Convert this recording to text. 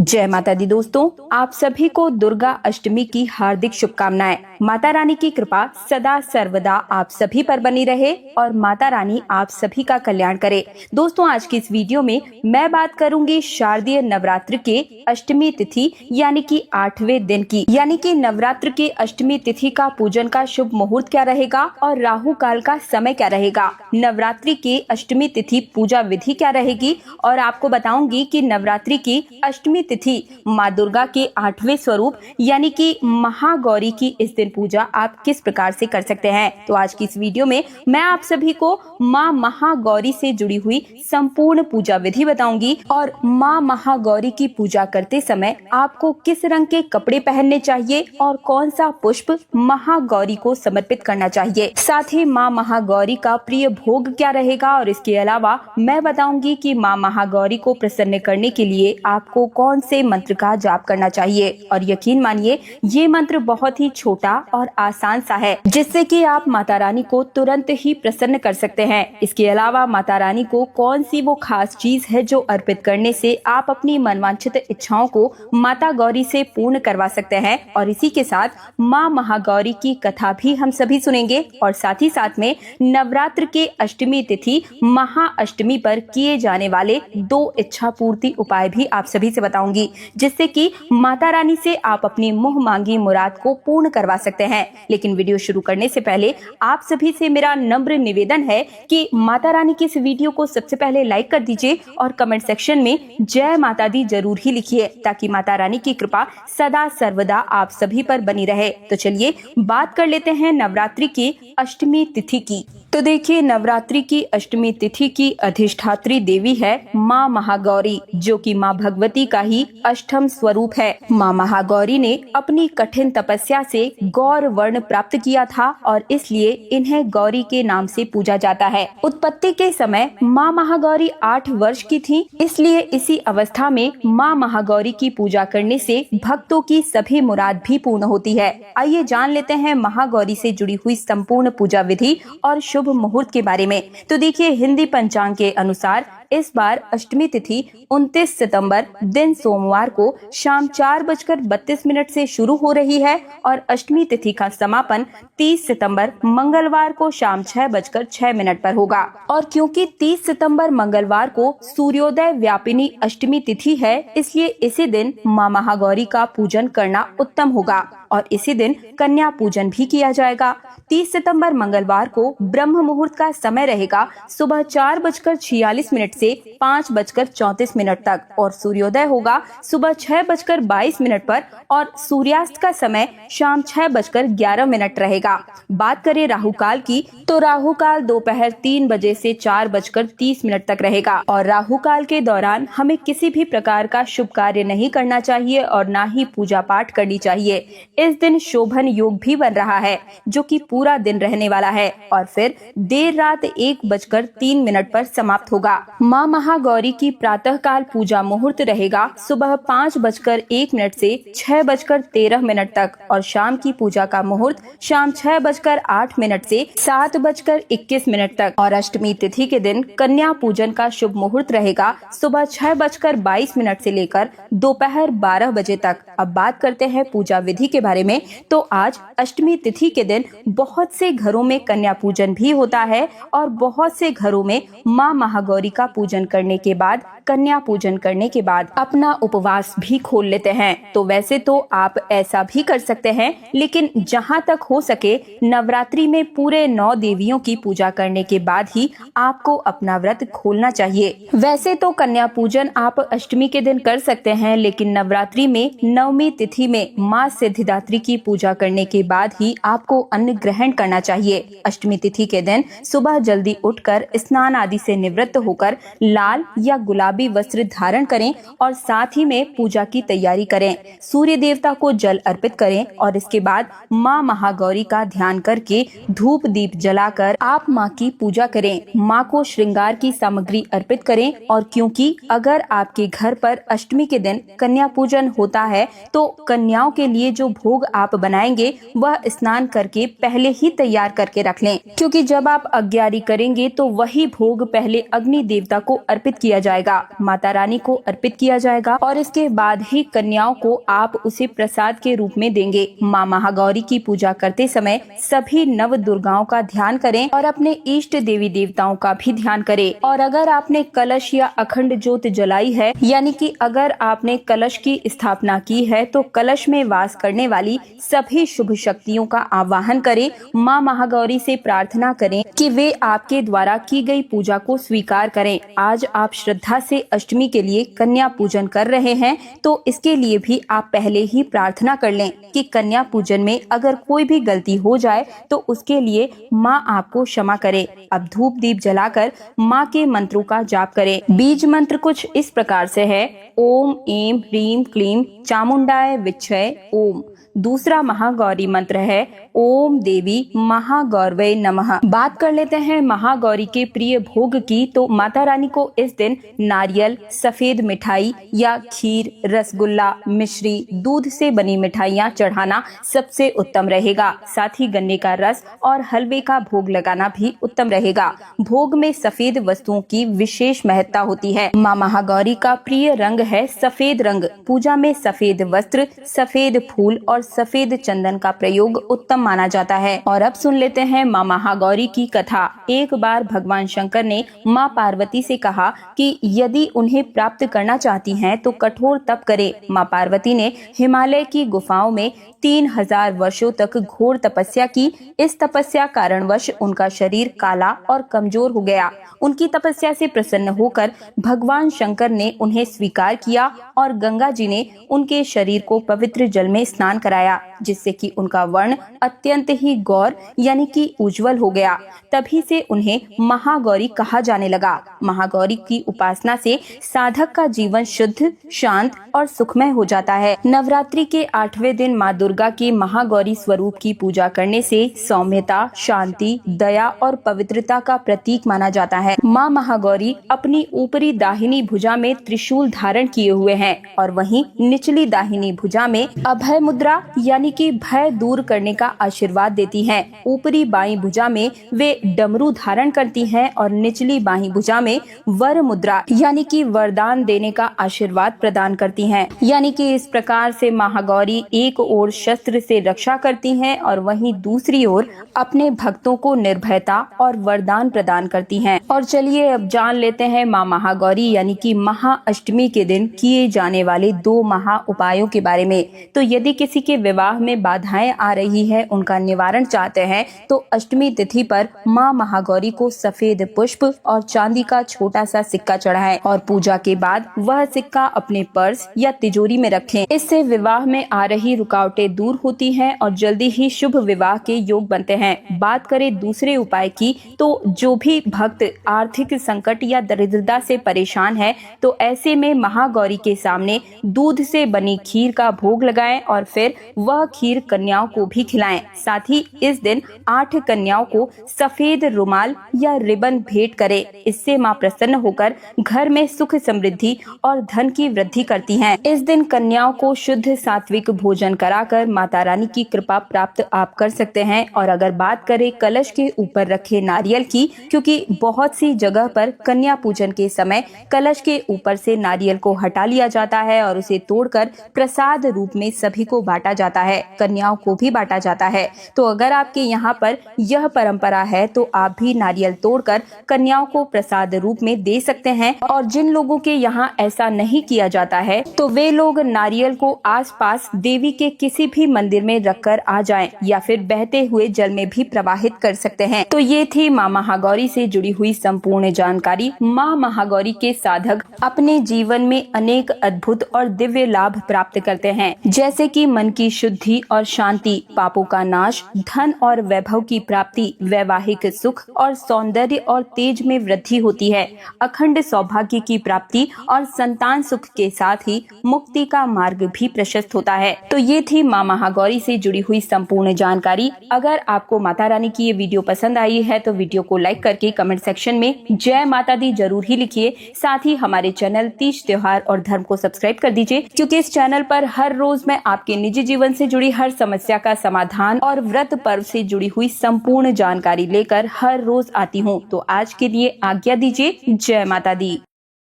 जय माता दी दोस्तों, आप सभी को दुर्गा अष्टमी की हार्दिक शुभकामनाएं। माता रानी की कृपा सदा सर्वदा आप सभी पर बनी रहे और माता रानी आप सभी का कल्याण करे। दोस्तों, आज की इस वीडियो में मैं बात करूंगी शारदीय नवरात्र के अष्टमी तिथि यानी कि 8वें दिन की, यानी कि नवरात्र के अष्टमी तिथि का पूजन का शुभ मुहूर्त क्या रहेगा और राहु काल का समय क्या रहेगा, नवरात्रि के अष्टमी तिथि पूजा विधि क्या रहेगी और आपको बताऊंगी कि नवरात्रि की अष्टमी तिथि माँ दुर्गा के 8वें स्वरूप यानी कि महागौरी की इस दिन पूजा आप किस प्रकार से कर सकते हैं। तो आज की इस वीडियो में मैं आप सभी को माँ महागौरी से जुड़ी हुई संपूर्ण पूजा विधि बताऊंगी और माँ महागौरी की पूजा करते समय आपको किस रंग के कपड़े पहनने चाहिए और कौन सा पुष्प महागौरी को समर्पित करना चाहिए। साथ ही माँ महागौरी का प्रिय भोग क्या रहेगा और इसके अलावा मैं बताऊंगी कि माँ महागौरी को प्रसन्न करने के लिए आपको कौन से मंत्र का जाप करना चाहिए। और यकीन मानिए ये मंत्र बहुत ही छोटा और आसान सा है जिससे कि आप माता रानी को तुरंत ही प्रसन्न कर सकते हैं। इसके अलावा माता रानी को कौन सी वो खास चीज है जो अर्पित करने से आप अपनी मनवांछित इच्छाओं को माता गौरी से पूर्ण करवा सकते हैं। और इसी के साथ माँ महागौरी की कथा भी हम सभी सुनेंगे और साथ ही साथ में नवरात्र के अष्टमी तिथि महाअष्टमी पर किए जाने वाले 2 इच्छा पूर्ति उपाय भी आप सभी से बताऊंगी जिससे कि माता रानी से आप अपनी मुंह मांगी मुराद को पूर्ण करवा सकते हैं। लेकिन वीडियो शुरू करने से पहले आप सभी से मेरा नम्र निवेदन है कि माता रानी की इस वीडियो को सबसे पहले लाइक कर दीजिए और कमेंट सेक्शन में जय माता दी जरूर ही लिखिए ताकि माता रानी की कृपा सदा सर्वदा आप सभी पर बनी रहे। तो चलिए बात कर लेते हैं नवरात्रि की अष्टमी तिथि की। तो देखिए, नवरात्रि की अष्टमी तिथि की अधिष्ठात्री देवी है माँ महागौरी, जो कि माँ भगवती का ही अष्टम स्वरूप है। माँ महागौरी ने अपनी कठिन तपस्या से गौर वर्ण प्राप्त किया था और इसलिए इन्हें गौरी के नाम से पूजा जाता है। उत्पत्ति के समय माँ महागौरी 8 वर्ष की थी, इसलिए इसी अवस्था में माँ महागौरी की पूजा करने से भक्तों की सभी मुराद भी पूर्ण होती है। आइए जान लेते हैं महागौरी से जुड़ी हुई संपूर्ण पूजा विधि और शुभ मुहूर्त के बारे में। तो देखिए, हिंदी पंचांग के अनुसार इस बार अष्टमी तिथि 29 सितंबर दिन सोमवार को शाम 4:32 से शुरू हो रही है और अष्टमी तिथि का समापन 30 सितंबर मंगलवार को शाम 6:06 पर होगा। और क्योंकि 30 सितंबर मंगलवार को सूर्योदय व्यापिनी अष्टमी तिथि है, इसलिए इसी दिन माँ महागौरी का पूजन करना उत्तम होगा और इसी दिन कन्या पूजन भी किया जाएगा। 30 सितंबर मंगलवार को ब्रह्म मुहूर्त का समय रहेगा सुबह 4:46 से 5:34 तक और सूर्योदय होगा सुबह 6:22 पर और सूर्यास्त का समय शाम 6:11 रहेगा। बात करें राहु काल की, तो राहु काल दोपहर 3 बजे से 4:30 तक रहेगा और राहु काल के दौरान हमें किसी भी प्रकार का शुभ कार्य नहीं करना चाहिए और ना ही पूजा पाठ करनी चाहिए। इस दिन शोभन योग भी बन रहा है जो कि पूरा दिन रहने वाला है और फिर देर रात 1:03 पर समाप्त होगा। माँ महागौरी की प्रातः काल पूजा मुहूर्त रहेगा सुबह 5:01 से 6:13 तक और शाम की पूजा का मुहूर्त शाम 6:08 से 7:21 तक और अष्टमी तिथि के दिन कन्या पूजन का शुभ मुहूर्त रहेगा सुबह 6:22 से लेकर दोपहर 12 बजे तक। अब बात करते हैं पूजा विधि के बारे में। तो आज अष्टमी तिथि के दिन बहुत से घरों में कन्या पूजन भी होता है और बहुत से घरों में माँ महागौरी का पूजन करने के बाद, कन्या पूजन करने के बाद अपना उपवास भी खोल लेते हैं। तो वैसे तो आप ऐसा भी कर सकते हैं, लेकिन जहाँ तक हो सके नवरात्रि में पूरे 9 देवियों की पूजा करने के बाद ही आपको अपना व्रत खोलना चाहिए। वैसे तो कन्या पूजन आप अष्टमी के दिन कर सकते हैं, लेकिन नवरात्रि में 9वीं तिथि में माँ सिद्धिदात्री की पूजा करने के बाद ही आपको अन्न ग्रहण करना चाहिए। अष्टमी तिथि के दिन सुबह जल्दी उठकर स्नान आदि से निवृत्त होकर लाल या गुलाबी वस्त्र धारण करें और साथ ही में पूजा की तैयारी करें। सूर्य देवता को जल अर्पित करें और इसके बाद माँ महागौरी का ध्यान करके धूप दीप जलाकर आप माँ की पूजा करें। माँ को श्रृंगार की सामग्री अर्पित करें और क्योंकि अगर आपके घर पर अष्टमी के दिन कन्या पूजन होता है तो कन्याओं के लिए जो भोग आप बनाएंगे वह स्नान करके पहले ही तैयार करके रख लें, क्योंकि जब आप अग्यारी करेंगे तो वही भोग पहले अग्नि देवता देवता को अर्पित किया जाएगा, माता रानी को अर्पित किया जाएगा और इसके बाद ही कन्याओं को आप उसे प्रसाद के रूप में देंगे। माँ महागौरी की पूजा करते समय सभी नव दुर्गाओं का ध्यान करें और अपने इष्ट देवी देवताओं का भी ध्यान करें। और अगर आपने कलश या अखंड ज्योत जलाई है, यानी कि अगर आपने कलश की स्थापना की है, तो कलश में वास करने वाली सभी शुभ शक्तियों का आवाहन करें। माँ महागौरी से प्रार्थना करें कि वे आपके द्वारा की गई पूजा को स्वीकार करें। आज आप श्रद्धा से अष्टमी के लिए कन्या पूजन कर रहे हैं, तो इसके लिए भी आप पहले ही प्रार्थना कर लें कि कन्या पूजन में अगर कोई भी गलती हो जाए तो उसके लिए माँ आपको क्षमा करे। अब धूप दीप जलाकर माँ के मंत्रों का जाप करें। बीज मंत्र कुछ इस प्रकार से है: ओम ऐं ह्रीं क्लीं चामुंडाय विच्छय ओम। दूसरा महागौरी मंत्र है ओम देवी महागौरवे नमः। बात कर लेते हैं महागौरी के प्रिय भोग की, तो माता रानी को इस दिन नारियल, सफेद मिठाई या खीर, रसगुल्ला, मिश्री, दूध से बनी मिठाइयाँ चढ़ाना सबसे उत्तम रहेगा। साथ ही गन्ने का रस और हलवे का भोग लगाना भी उत्तम रहेगा। भोग में सफेद वस्तुओं की विशेष महत्ता होती है। माँ महागौरी का प्रिय रंग है सफेद रंग। पूजा में सफेद वस्त्र, सफेद फूल और सफेद चंदन का प्रयोग उत्तम माना जाता है। और अब सुन लेते हैं माँ महागौरी की कथा। एक बार भगवान शंकर ने माँ पार्वती से कहा कि यदि उन्हें प्राप्त करना चाहती हैं तो कठोर तप करे। माँ पार्वती ने हिमालय की गुफाओं में 3000 वर्षों तक घोर तपस्या की। इस तपस्या कारणवश उनका शरीर काला और कमजोर हो गया। उनकी तपस्या से प्रसन्न होकर भगवान शंकर ने उन्हें स्वीकार किया और गंगा जी ने उनके शरीर को पवित्र जल में स्नान कराया, जिससे कि उनका वर्ण अत्यंत ही गौर यानी कि उज्जवल हो गया। तभी से उन्हें महागौरी कहा जाने लगा। महागौरी की उपासना से साधक का जीवन शुद्ध, शांत और सुखमय हो जाता है। नवरात्रि के 8वें दिन माँ दुर्गा के महागौरी स्वरूप की पूजा करने से सौम्यता, शांति, दया और पवित्रता का प्रतीक माना जाता है। माँ महागौरी अपनी ऊपरी दाहिनी भुजा में त्रिशूल धारण किए हुए हैं और वहीं निचली दाहिनी भुजा में अभय मुद्रा यानी कि भय दूर करने का आशीर्वाद देती हैं। ऊपरी बाईं भुजा में वे डमरू धारण करती हैं और निचली बाईं भुजा में वर मुद्रा यानी कि वरदान देने का आशीर्वाद प्रदान करती हैं। यानी कि इस प्रकार से महागौरी एक ओर शस्त्र से रक्षा करती हैं और वहीं दूसरी ओर अपने भक्तों को निर्भयता और वरदान प्रदान करती हैं। और चलिए अब जान लेते हैं माँ महागौरी यानी कि महाअष्टमी के दिन किए जाने वाले 2 महा उपायों के बारे में। तो यदि किसी के विवाह में बाधाएं आ रही है, उनका निवारण चाहते हैं, तो अष्टमी तिथि पर माँ महागौरी को सफेद पुष्प और चांदी का छोटा सा सिक्का चढ़ाएं और पूजा के बाद वह सिक्का अपने पर्स या तिजोरी में रखें। इससे विवाह में आ रही रुकावटें दूर होती हैं और जल्दी ही शुभ विवाह के योग बनते हैं। बात करें दूसरे उपाय की, तो जो भी भक्त आर्थिक संकट या दरिद्रता से परेशान है, तो ऐसे में महागौरी के सामने दूध से बनी खीर का भोग लगाएं और फिर वह खीर कन्याओं को भी खिलाएं। साथ ही इस दिन 8 कन्याओं को सफेद रुमाल या रिबन भेंट करें। इससे मां प्रसन्न होकर घर में सुख, समृद्धि और धन की वृद्धि करती हैं। इस दिन कन्याओं को शुद्ध सात्विक भोजन कराकर माता रानी की कृपा प्राप्त आप कर सकते हैं। और अगर बात करें कलश के ऊपर रखे नारियल की, क्योंकि बहुत सी जगह पर कन्या पूजन के समय कलश के ऊपर से नारियल को हटा लिया जाता है और उसे तोड़कर प्रसाद रूप में सभी को बांटा जाता है, कन्याओं को भी बांटा जाता है। तो अगर आपके यहाँ पर यह परंपरा है तो आप भी नारियल तोड़कर कन्याओं को प्रसाद रूप में दे सकते हैं। और जिन लोगों के यहाँ ऐसा नहीं किया जाता है तो वे लोग नारियल को आसपास देवी के किसी भी मंदिर में रखकर आ जाएं या फिर बहते हुए जल में भी प्रवाहित कर सकते हैं। तो ये थी माँ महागौरी से जुड़ी हुई संपूर्ण जानकारी। माँ महागौरी के साधक अपने जीवन में अनेक अद्भुत और दिव्य लाभ प्राप्त करते हैं, जैसे कि मन की शुद्धि और शांति, पापों का नाश, धन और वैभव की प्राप्ति, वैवाहिक सुख और सौंदर्य और तेज में वृद्धि होती है, अखंड सौभाग्य की प्राप्ति और संतान सुख के साथ ही मुक्ति का मार्ग भी प्रशस्त होता है। तो ये थी माँ महागौरी से जुड़ी हुई संपूर्ण जानकारी। अगर आपको माता रानी की ये वीडियो पसंद आई है तो वीडियो को लाइक करके कमेंट सेक्शन में जय माता दी जरूर ही लिखिए। साथ ही हमारे चैनल तीज त्योहार और धर्म को सब्सक्राइब कर दीजिए, क्योंकि इस चैनल पर हर रोज मैं आपके निजी जीवन से जुड़ी हर समस्या का समाधान और व्रत पर्व से जुड़ी हुई संपूर्ण जानकारी लेकर हर रोज आती हूँ। तो आज के लिए आज्ञा दीजिए। दीजिए। जय माता दी।